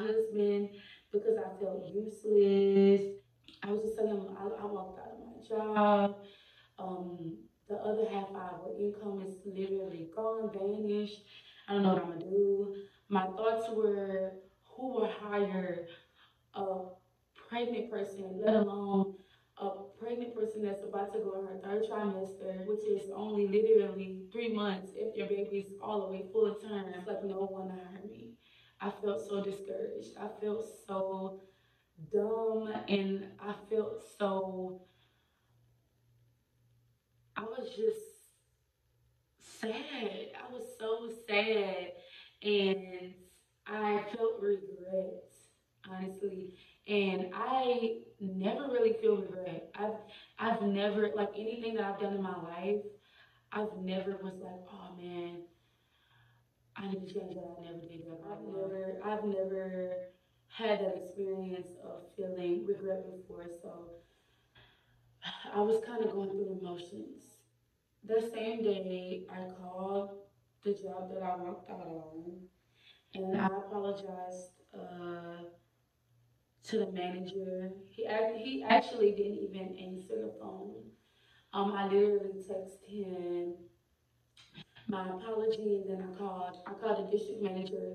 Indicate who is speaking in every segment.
Speaker 1: husband because I felt useless. I was just telling him I walked out of my job. Um, the other half of our income is literally gone, vanished. I don't know what I'm gonna do. My thoughts were, who will hire a pregnant person, let alone a pregnant person that's about to go in her third trimester, which is only literally 3 months if your baby's all the way full term. It's like no one hired me. I felt so discouraged. I felt so dumb, and I felt so, I was just sad. I was so sad, and I felt regret, honestly. And I never really feel regret. I've never, like, anything that I've done in my life, I've never was like, oh man, I need to change that. I never did that. I've never had that experience of feeling regret before. So I was kind of going through emotions. The same day, I called the job that I walked out on, and I apologized to the manager. He actually didn't even answer the phone. I literally texted him my apology, and then I called the district manager,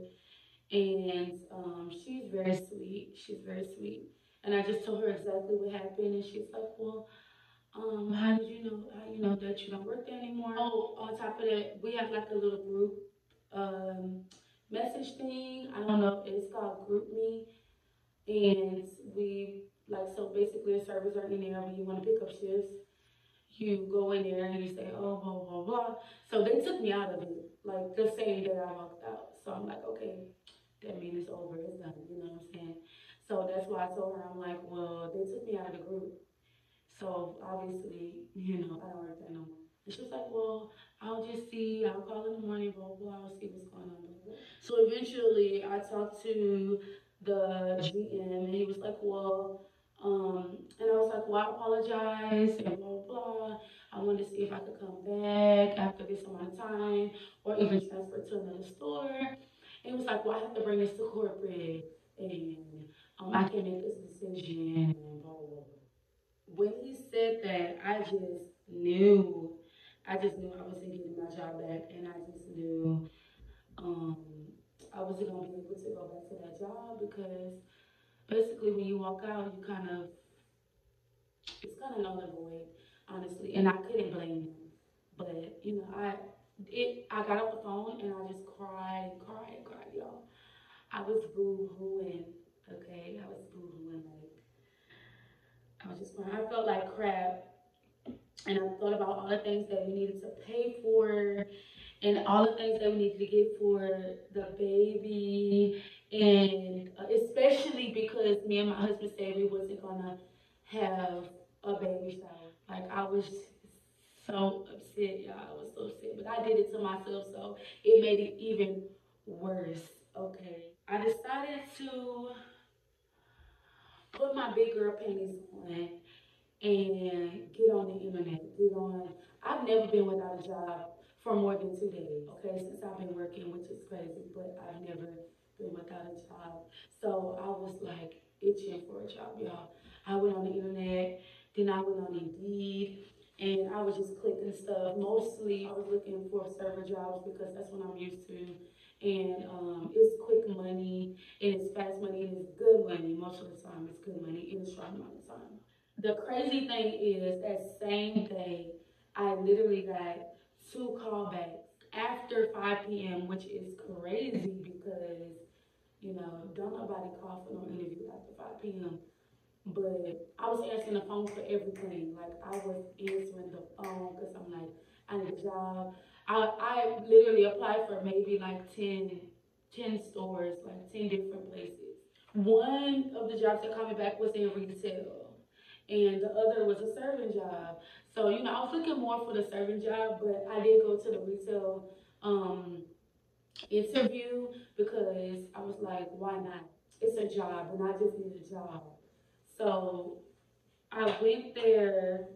Speaker 1: and she's very sweet. She's very sweet, and I just told her exactly what happened, and she's like, well, how did you know? How you know that you don't work there anymore? Oh, on top of that, we have like a little group um, message thing. I don't know. It's called Group Me, and we like, so basically the servers are in there when you want to pick up shifts. You go in there and you say, oh, blah blah blah. So they took me out of it like the same day I walked out. So I'm like, okay, that means it's over. It's done. You know what I'm saying? So that's why I told her, I'm like, well, they took me out of the group. So obviously, I don't work there no more. And she was like, well, I'll just see, I'll call in the morning, blah, blah, I'll see what's going on, blah, blah. So eventually I talked to the GM, and he was like, well, and I was like, well, I apologize, and blah, blah. I wanted to see if I could come back after this amount of time or even transfer to another store. And he was like, well, I have to bring this to corporate, and I can make this decision, and blah, blah, blah. When he said that, knew. I just knew I wasn't getting my job back, and I just knew um, I wasn't gonna be able to go back to that job because basically, when you walk out, you kind of it's kind of null and void, honestly. And I couldn't blame him, but I got off the phone and I just cried and cried and cried, y'all. I was boo hooing, okay? I was boo hooing, like I was just crying. I felt like crap, and I thought about all the things that we needed to pay for and all the things that we needed to get for the baby, and especially because me and my husband said we wasn't gonna have a baby shower. Like, I was so upset, y'all. I was so upset, but I did it to myself, so it made it even worse. Okay, I decided to put my big girl panties on and get on the internet, get on. I've never been without a job for more than 2 days, okay, since I've been working, which is crazy, but I've never been without a job. So I was like itching for a job, y'all. I went on the internet, then I went on Indeed, and I was just clicking stuff. Mostly I was looking for server jobs because that's what I'm used to. And it's quick money, and it's fast money, and it's good money. Most of the time, it's good money in a short amount of time. The crazy thing is, that same day, I literally got two callbacks after 5 p.m., which is crazy because, don't nobody call for no interview after 5 p.m. But I was answering the phone for everything. Like, I was answering the phone because I'm like, I need a job. I literally applied for maybe like 10 stores, like 10 different places. One of the jobs that called me back was in retail, and the other was a serving job. So, I was looking more for the serving job, but I did go to the retail um, interview because I was like, why not? It's a job, and I just need a job. So I went there,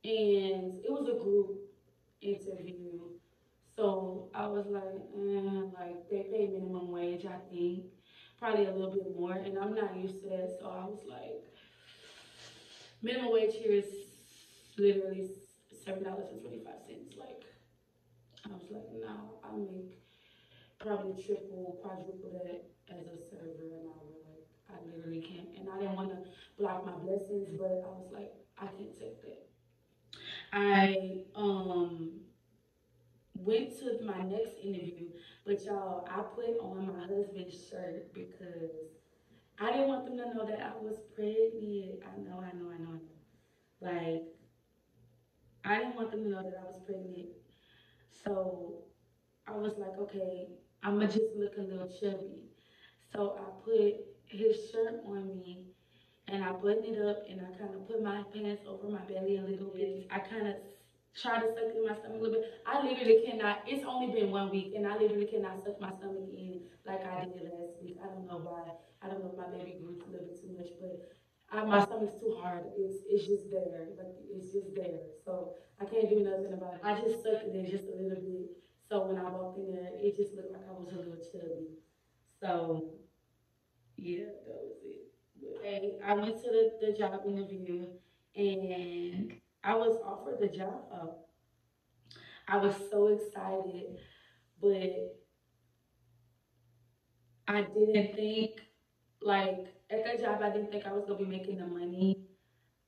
Speaker 1: and it was a group interview. So I was like, like, they pay minimum wage, I think. probably a little bit more, and I'm not used to that. So I was like, minimum wage here is literally $7.25. Like I was like, no, I make probably triple, quadruple that as a server an hour. Like I literally can't, and I didn't want to block my blessings, but I was like, I can't take that. I went to my next interview, but y'all, I put on my husband's shirt because I didn't want them to know that I was pregnant. I know. Like, I didn't want them to know that I was pregnant. So I was like, okay, I'm gonna just look a little chubby. So I put his shirt on me and I buttoned it up and I kind of put my pants over my belly a little bit. I kind of try to suck in my stomach a little bit. I literally cannot. It's only been 1 week and I literally cannot suck my stomach in like I did last week. I don't know why. I don't know if my baby grew a little bit too much, but my stomach's too hard. It's just there. Like it's just there. So I can't do nothing about it. I just sucked it in just a little bit. So when I walked in there, it just looked like I was a little chubby. So yeah, that was it. Okay, I went to the job interview and I was offered the job. I was so excited, but I didn't think, like, at that job, I didn't think I was going to be making the money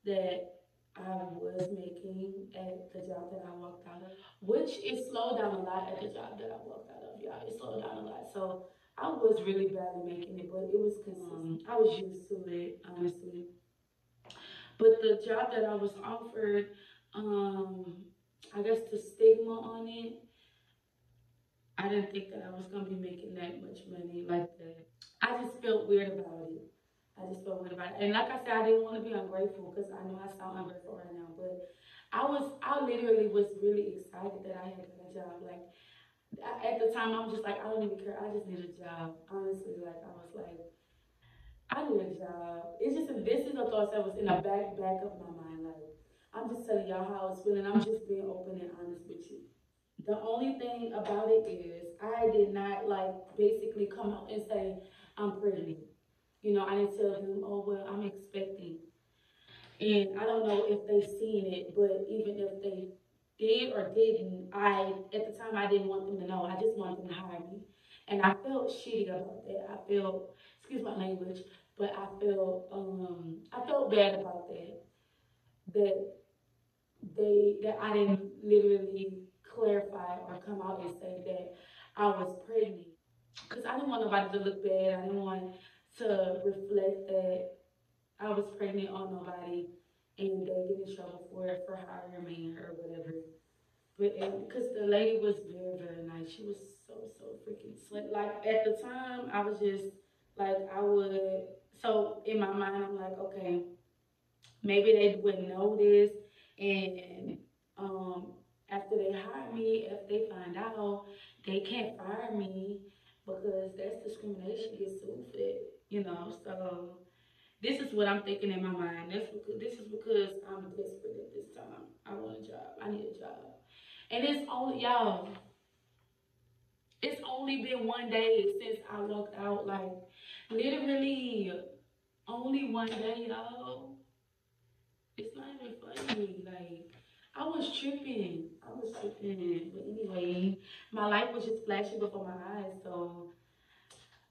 Speaker 1: that I was making at the job that I walked out of, which it slowed down a lot at the job that I walked out of, y'all. It slowed down a lot. So I was really barely making it, but it was consistent. I was used to it, honestly. But the job that I was offered, um, I guess the stigma on it, I didn't think that I was gonna be making that much money like that. I just felt weird about it. I just felt weird about it. And like I said, I didn't want to be ungrateful because I know I sound ungrateful right now, but I literally was really excited that I had got a job. Like at the time, I was just like, I don't even care. I just need a job. Honestly, like I was like, I need a job. It's just this is a thought that was in the back of my mind. Like I'm just telling y'all how I was feeling. I'm just being open and honest with you. The only thing about it is I did not like basically come out and say I'm pregnant. You know, I didn't tell them, oh well, I'm expecting. And I don't know if they seen it, but even if they did or didn't, I at the time I didn't want them to know. I just wanted them to hire me. And I felt shitty about that. I felt, excuse my language, but I felt bad about that. That that I didn't literally clarify or come out and say that I was pregnant. Because I didn't want nobody to look bad. I didn't want to reflect that I was pregnant on nobody and they get in trouble for it for hiring me or whatever. But because the lady was very, very nice. She was so freaking sweet. Like at the time, I was just like, I would. So in my mind, I'm like, okay, maybe they wouldn't know this. And um, after they hire me, if they find out, they can't fire me because that's discrimination. Get sued for it, you know. So this is what I'm thinking in my mind. This is because I'm desperate at this time. I want a job. I need a job. And it's only y'all. It's only been 1 day since I walked out. Like literally, only 1 day, y'all. It's not even funny. Like I was tripping. I was tripping. But anyway, my life was just flashing before my eyes, so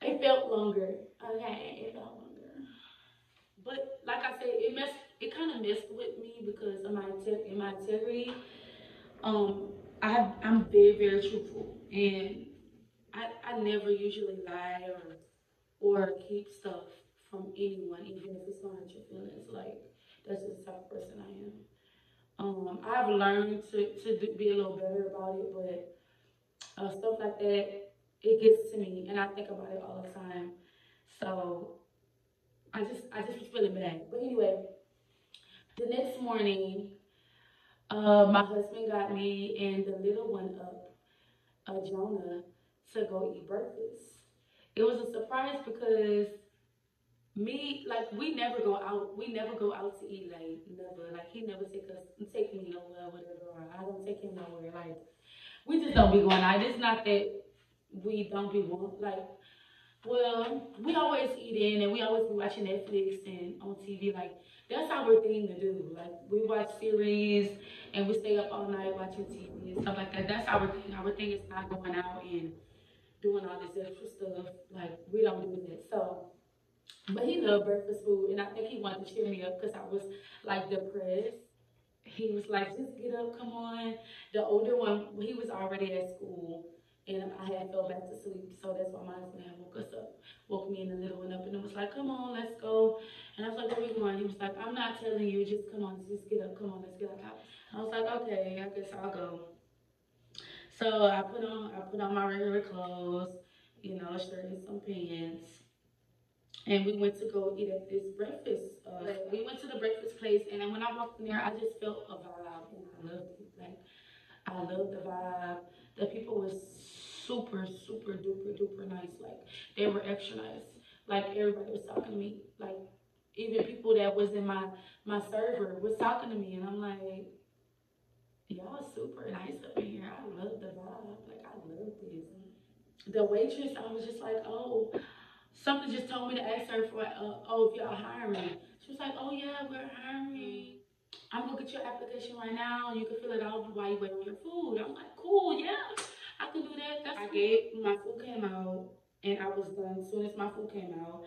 Speaker 1: it felt longer. Okay, it felt longer. But like I said, it kind of messed with me because of my integrity. Um, I'm very truthful, and I never usually lie or keep stuff from anyone, even if it's gonna hurt your feelings. Like that's just the type of person I am. I've learned to be a little better about it, but stuff like that, it gets to me, and I think about it all the time. So I just was feeling bad. But anyway, the next morning, my husband got me and the little one up, Jonah, to go eat breakfast. It was a surprise because like we never go out to eat late, never. Like he never take me nowhere, whatever. Or I don't take him nowhere. Like we just don't be going out. It's not that we don't be want like Well, we always eat in and we always be watching Netflix and on TV. Like, that's our thing to do. Like, we watch series and we stay up all night watching TV and stuff like that. That's our thing. Our thing is not going out and doing all this extra stuff. Like, we don't do that. So, but he loved breakfast food and I think he wanted to cheer me up because I was like depressed. He was like, just get up, come on. The older one, he was already at school, and I had fell back to sleep, so that's why my husband had woke us up, woke me and the little one up, and it was like, come on, let's go. And I was like, where we going? He was like, I'm not telling you, just come on, just get up, come on, let's get up. I was like, okay, I guess I'll go. So I put on my regular clothes, shirt and some pants. And we went to go eat at this breakfast. We went to the breakfast place, and when I walked in there, I just felt a vibe, and I loved it. Like I loved the vibe. The people was super, super duper duper nice. Like they were extra nice. Like everybody was talking to me. Like even people that was in my server was talking to me, and I'm like, y'all super nice up in here. I love the vibe. Like I love this. The waitress, I was just like, oh, something just told me to ask her for, oh, if y'all hiring. She was like, oh yeah, we're hiring. I'm gonna get your application right now. You can fill it out while you wait on your food. I'm like, cool, yeah, I can do that. I gave my food came out, and I was done as soon as my food came out.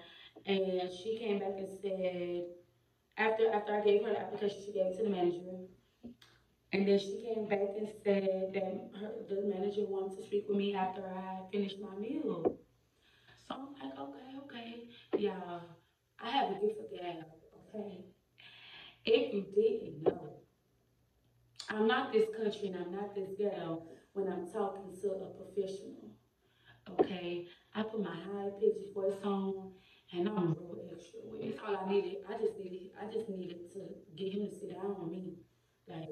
Speaker 1: And she came back and said, after I gave her the application, she gave it to the manager. And then she came back and said that the manager wanted to speak with me after I finished my meal. So I'm like, okay, okay. Yeah, I have a gift of gab, okay? If you didn't know, I'm not this country and I'm not this ghetto when I'm talking to a professional, okay? I put my high pitched voice on and I'm real extra with it. That's all I needed. I just needed to get him to sit down on me. Like,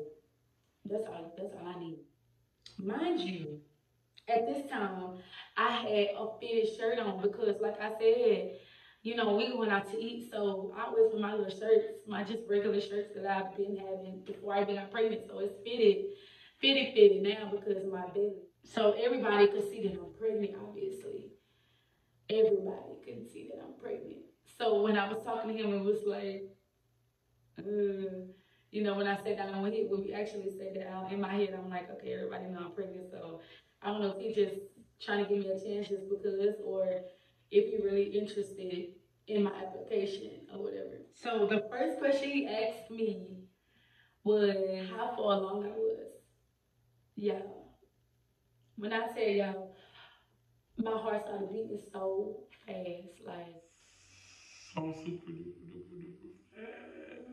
Speaker 1: that's all I need. Mind you, at this time, I had a fitted shirt on because, like I said, we going out to eat, so I always wear my little shirts, my just regular shirts that I've been having before I even got pregnant. So it's fitted now because of my belly. So everybody could see that I'm pregnant, obviously. Everybody could see that I'm pregnant. So when I was talking to him, it was like, when I sat down, when we actually sat down, in my head, I'm like, okay, everybody know I'm pregnant. So I don't know if he just trying to give me a chance just because, or if he really interested in my application or whatever. So the first question he asked me was how far along I was. Yeah. When I tell y'all, my heart started beating so fast, like so super duper duper duper fast.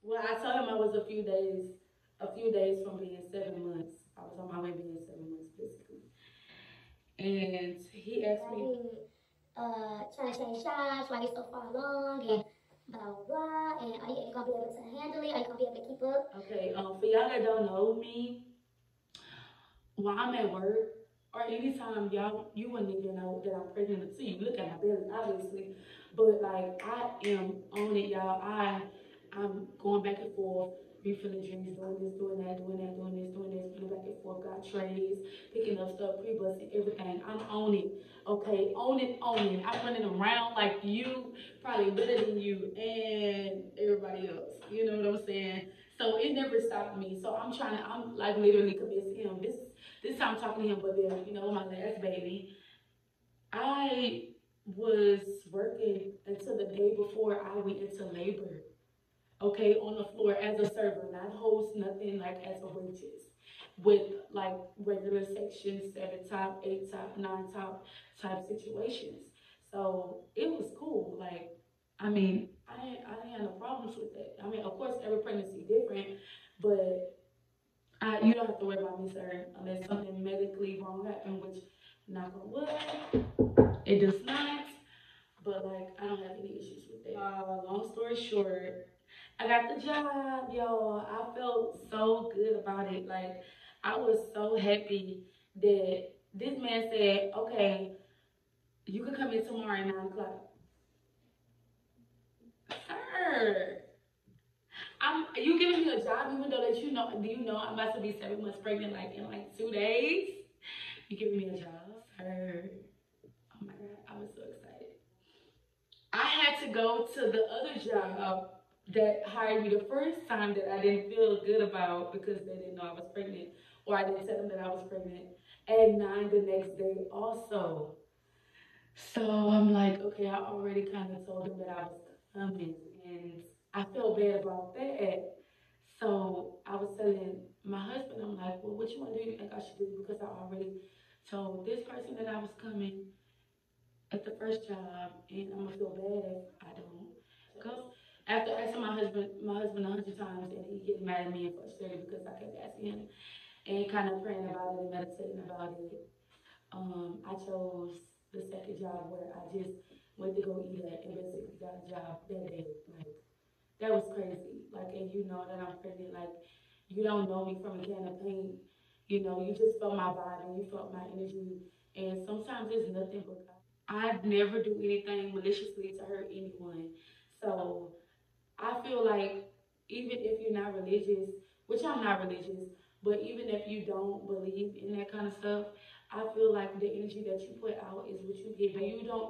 Speaker 1: Well, I told him I was a few days from being 7 months. I was on my way being 7 months, basically. And he asked me, trying to change jobs, why you so far along, and blah blah blah. And are you gonna be able to handle it? Are you gonna be able to keep up? Okay, for y'all that don't know me, while I'm at work or anytime y'all you wouldn't even know that I'm pregnant until you look at my belly, obviously. But like I am on it, y'all. I'm going back and forth, refilling drinks, doing this, doing that, doing that, doing this, doing this, going back and forth, got trays, picking up stuff, pre-busting everything. I'm on it. Okay, own it, own it. I'm running around like you, probably better than you and everybody else. You know what I'm saying? So it never stopped me. So I'm like literally convincing him this time I'm talking to him, but then, my last baby, I was working until the day before I went into labor. Okay, on the floor as a server, not host, nothing like as a waitress. With like regular sections, 7 top, 8 top, 9 top type situations. So it was cool. Like, I mean, I didn't have no problems with that. I mean, of course, every pregnancy different, but you don't have to worry about me, sir, unless something medically wrong happened, which, knock on wood, it does not. But like, I don't have any issues with that. Long story short, I got the job, y'all. I felt so good about it. Like, I was so happy that this man said, okay, you can come in tomorrow at 9 o'clock. Sir, you giving me a job even though that do you know I'm about to be 7 months pregnant like in like 2 days? You giving me a job, sir? Oh my God, I was so excited. to go to the other job that hired me the first time that I didn't feel good about because they didn't know I was pregnant, or I didn't tell them that I was pregnant, at 9 the next day also. So I'm like, okay, I already kind of told them that I was coming, and I felt bad about that. So I was telling my husband, I'm like, well, what you want to do? You think I should do? Because I already told this person that I was coming at the first job, and I'm gonna feel bad if I don't go. After asking my husband 100 times, and he getting mad at me and frustrated because I kept asking him and kind of praying about it and meditating about it. I chose the second job where I just went to go eat at and basically got a job that day. Like that was crazy. Like, and you know that I'm pregnant. Like you don't know me from a can of paint. You know, you just felt my vibe and you felt my energy. And sometimes it's nothing but God. I never do anything maliciously to hurt anyone. So I feel like even if you're not religious, which I'm not religious, but even if you don't believe in that kind of stuff, I feel like the energy that you put out is what you get.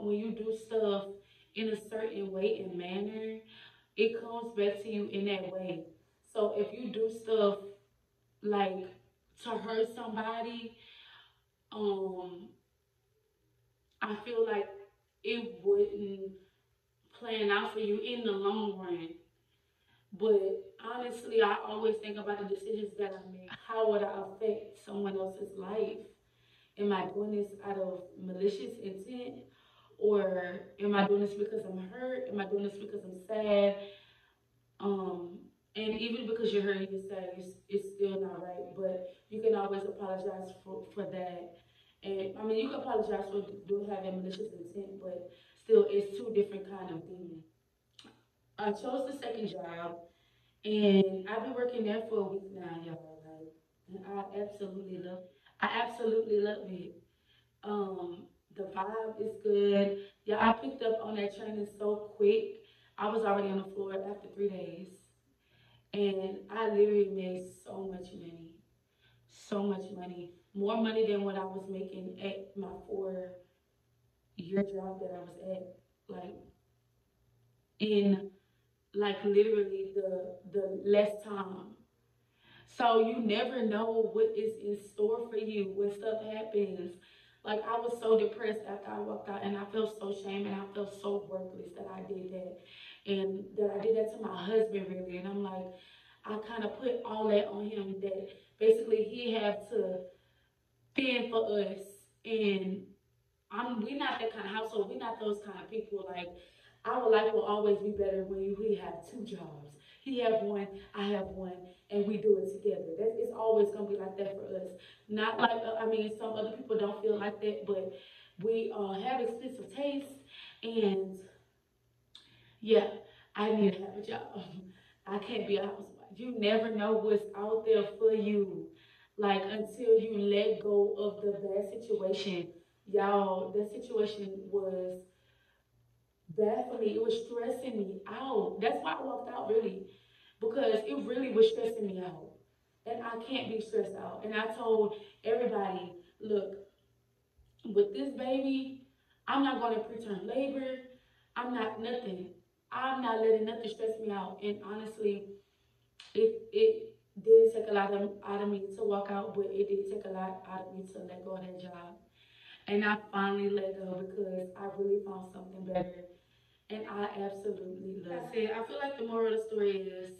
Speaker 1: When you do stuff in a certain way and manner, it comes back to you in that way. So if you do stuff like to hurt somebody, um, I feel like it wouldn't plan out for you in the long run. But honestly, I always think about the decisions that I make. How would I affect someone else's life? Am I doing this out of malicious intent? Or am I doing this because I'm hurt? Am I doing this because I'm sad? Um, and even because you're hurt, you say it's still not right, but you can always apologize for that. And I mean, you can apologize for doing having malicious intent, but still, it's two different kind of demons. I chose the second job, and I've been working there for a week now, y'all. Like, and I absolutely love it. The vibe is good. Yeah, I picked up on that training so quick. I was already on the floor after 3 days, and I literally made so much money, more money than what I was making at my 4 year job that I was at. Like in like literally the less time. So you never know what is in store for you when stuff happens. Like I was so depressed after I walked out, and I felt so shame, and I felt so worthless that I did that, and that I did that to my husband really. And I'm like, I kind of put all that on him that basically he had to fend for us, and we're not that kind of household. We're not those kind of people. Like our life will always be better when we have two jobs. He have one, I have one, and we do it together. That it's always gonna be like that for us. Not like I mean, some other people don't feel like that, but we have expensive taste, and yeah, I need to have a job. I can't be a housewife. You never know what's out there for you. Like until you let go of the bad situation. Y'all, that situation was bad for me. It was stressing me out. That's why I walked out really. Because it really was stressing me out. And I can't be stressed out. And I told everybody, look, with this baby, I'm not going to preterm labor. I'm not nothing. I'm not letting nothing stress me out. And honestly, it did take a lot out of me to walk out, but it did take a lot out of me to let go of that job. And I finally let go because I really found something better. And I absolutely love it. I said, I feel like the moral of the story is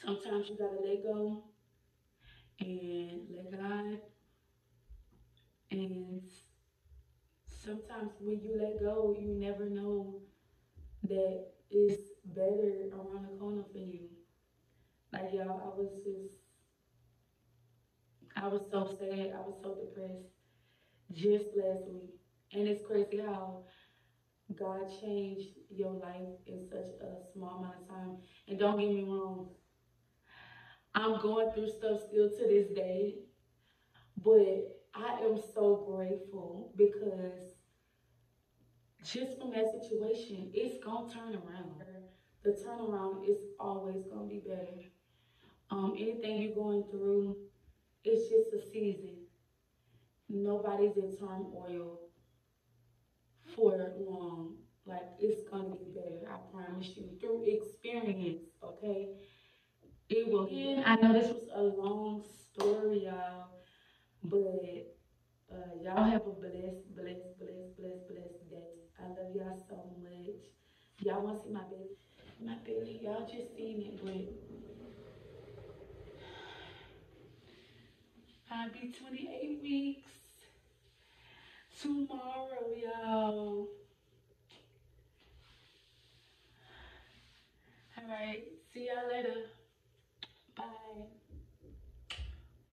Speaker 1: sometimes you gotta let go and let God. And sometimes when you let go, you never know that it's better around the corner for you. Like y'all, I was so sad, I was so depressed just last week. And it's crazy how God changed your life in such a small amount of time. And don't get me wrong, I'm going through stuff still to this day, but I am so grateful because just from that situation, it's gonna turn around. The turnaround is always gonna be better. Anything you're going through, it's just a season. Nobody's in turmoil for long. Like it's gonna get promise you, through experience, okay? It will. And I know this was a long story, y'all, but y'all have a blessed day. I love y'all so much. Y'all want to see my baby? My baby, y'all just seen it, but I'll be 28 weeks tomorrow, y'all. All right, see y'all later.